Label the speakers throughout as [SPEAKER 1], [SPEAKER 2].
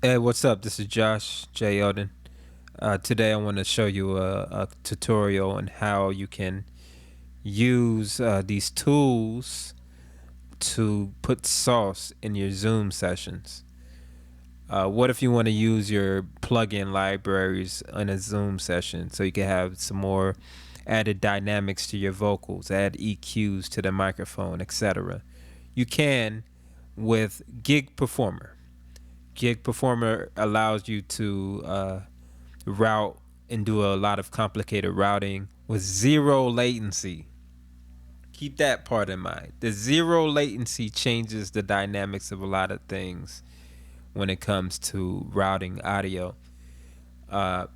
[SPEAKER 1] Hey, what's up? This is Josh J. Elden. Today I want to show you a tutorial on how you can use these tools to put sauce in your Zoom sessions. What if you want to use your plugin libraries in a Zoom session so you can have some more added dynamics to your vocals, add EQs to the microphone, etc. You can with Gig Performer. Gig Performer allows you to route and do a lot of complicated routing with zero latency. Keep that part in mind. The zero latency changes the dynamics of a lot of things when it comes to routing audio. Uh,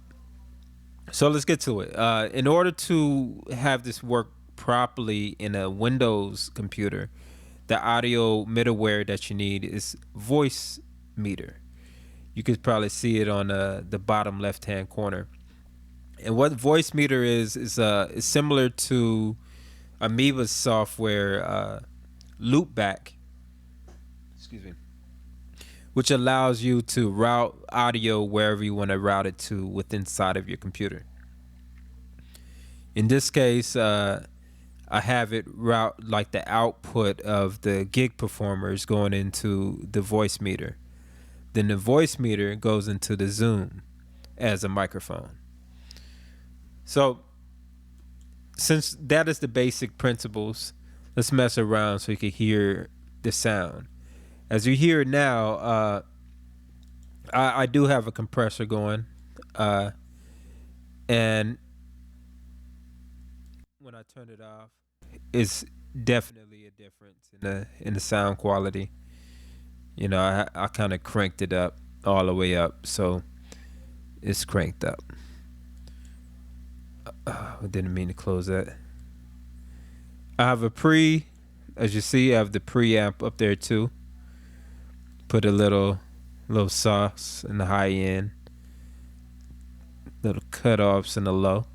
[SPEAKER 1] so let's get to it. In order to have this work properly in a Windows computer, the audio middleware that you need is Voice Meter. You could probably see it on the bottom left hand corner. And what Voice Meter is similar to Amoeba's software Loopback, excuse me, which allows you to route audio wherever you want to route it to within inside of your computer. In this case, I have it route like the output of the Gig Performers going into the Voice Meter. Then the Voice Meter goes into the Zoom as a microphone. So since that is the basic principles, let's mess around so you can hear the sound. As you hear now, I do have a compressor going, and when I turn it off, it's definitely a difference in the sound quality. You know, I kind of cranked it up all the way up, so it's cranked up. I didn't mean to close that. I have as you see, I have the preamp up there too. Put a little sauce in the high end, little cutoffs in the low.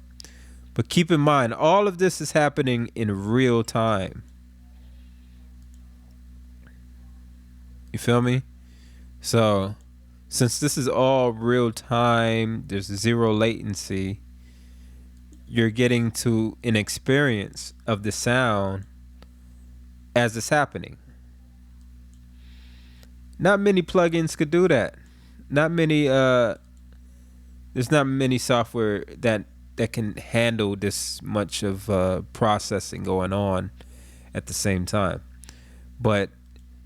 [SPEAKER 1] But keep in mind, all of this is happening in real time. You feel me? So since this is all real time, there's zero latency, you're getting to an experience of the sound as it's happening. Not many plugins could do that. Not many there's not many software that can handle this much of processing going on at the same time. But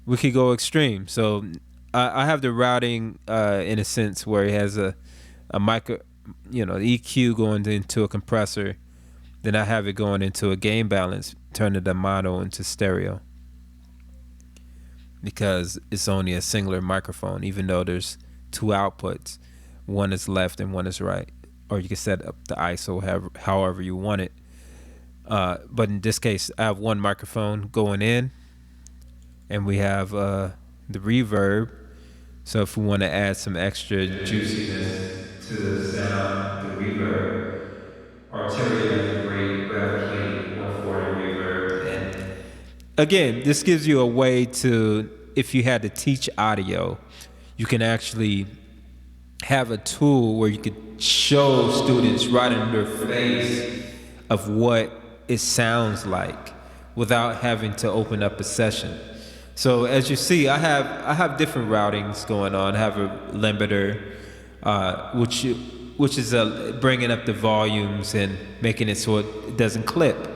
[SPEAKER 1] we could go extreme. So I have the routing in a sense where it has a micro, EQ going into a compressor. Then I have it going into a gain balance, turning the mono into stereo, because it's only a singular microphone, even though there's two outputs. One is left and one is right. Or you can set up the ISO however you want it. But in this case, I have one microphone going in, and we have the reverb. So if we want to add some extra juiciness to the sound, the reverb, Arteria has a great rev plate 140 reverb. And again, this gives you a way to, if you had to teach audio, you can actually have a tool where you could show students right in their face of what it sounds like without having to open up a session. So as you see, I have different routings going on. I have a limiter, which is bringing up the volumes and making it so it doesn't clip.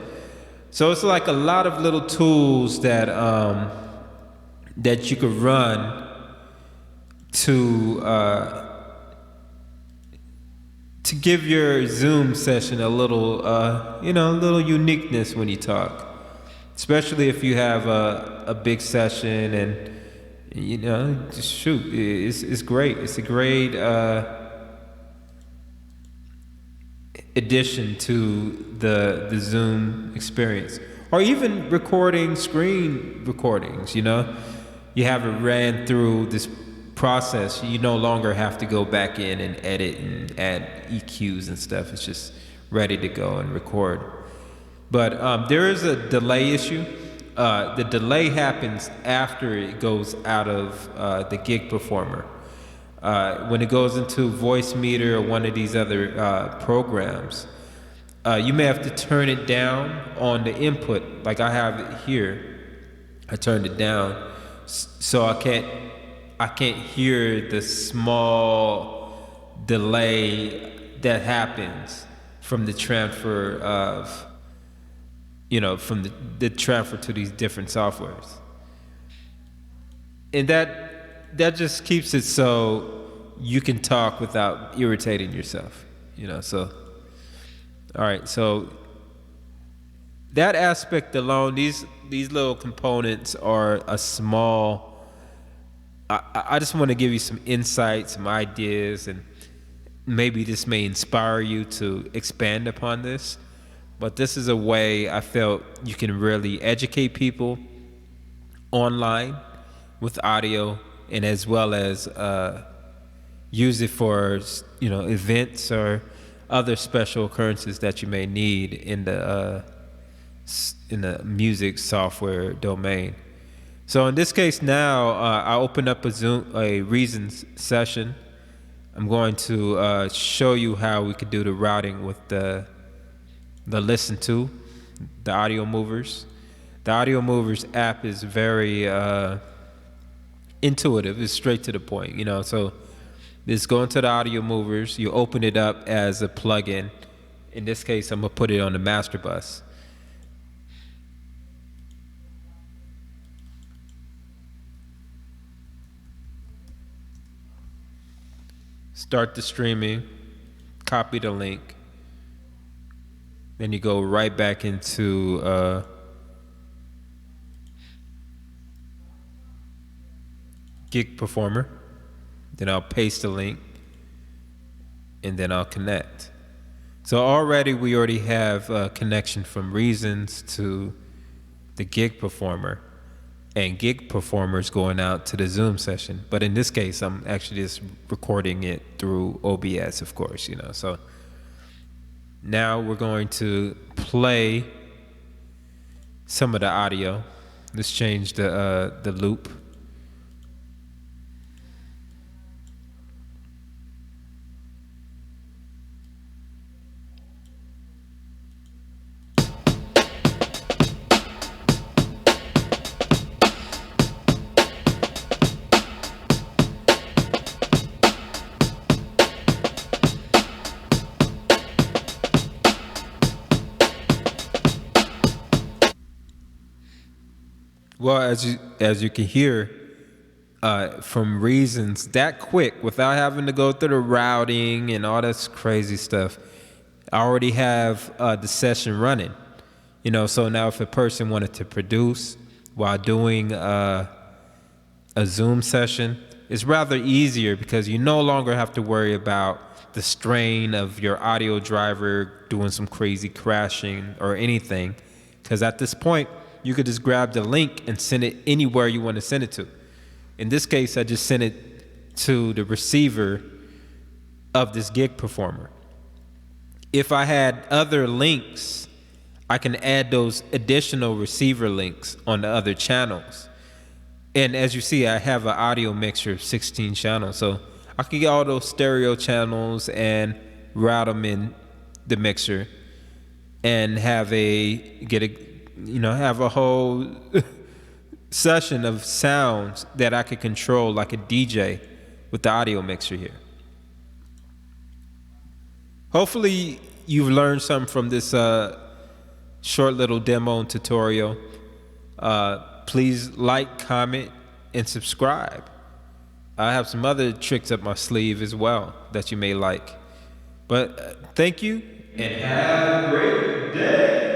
[SPEAKER 1] So it's like a lot of little tools that that you could run to give your Zoom session a little, little uniqueness when you talk. Especially if you have a big session and, just shoot, it's great. It's a great addition to the Zoom experience. Or even recording screen recordings, You have it ran through this process. You no longer have to go back in and edit and add EQs and stuff. It's just ready to go and record. But there is a delay issue. The delay happens after it goes out of the Gig Performer. When it goes into voice meter or one of these other programs, you may have to turn it down on the input. Like I have it here, I turned it down, so I can't hear the small delay that happens from the transfer of, from the transfer to these different softwares, and that just keeps it so you can talk without irritating yourself. So all right, so that aspect alone, these little components are a small. I just want to give you some insights, some ideas, and maybe this may inspire you to expand upon this. But this is a way I felt you can really educate people online with audio, and as well as use it for events or other special occurrences that you may need in the music software domain. So in this case now, I open up a Reasons session. I'm going to show you how we could do the routing with the Listen to, the Audio Movers. The Audio Movers app is very intuitive. It's straight to the point. So just go into the Audio Movers. You open it up as a plugin. In this case, I'm gonna put it on the master bus. Start the streaming, copy the link, then you go right back into Gig Performer. Then I'll paste the link, and then I'll connect. So we already have a connection from Reasons to the Gig Performer, and Gig Performer is going out to the Zoom session. But in this case, I'm actually just recording it through OBS, of course. So now we're going to play some of the audio. Let's change the loop. Well, as you can hear from Reasons, that quick, without having to go through the routing and all this crazy stuff, I already have the session running. So now if a person wanted to produce while doing a Zoom session, it's rather easier because you no longer have to worry about the strain of your audio driver doing some crazy crashing or anything, because at this point, you could just grab the link and send it anywhere you want to send it to. In this case, I just sent it to the receiver of this Gig Performer. If I had other links, I can add those additional receiver links on the other channels. And as you see, I have an audio mixture of 16 channels. So I can get all those stereo channels and route them in the mixer and have a whole session of sounds that I could control like a DJ with the audio mixer here. Hopefully you've learned something from this short little demo and tutorial. Please like, comment, and subscribe. I have some other tricks up my sleeve as well that you may like. But thank you, and have a great day.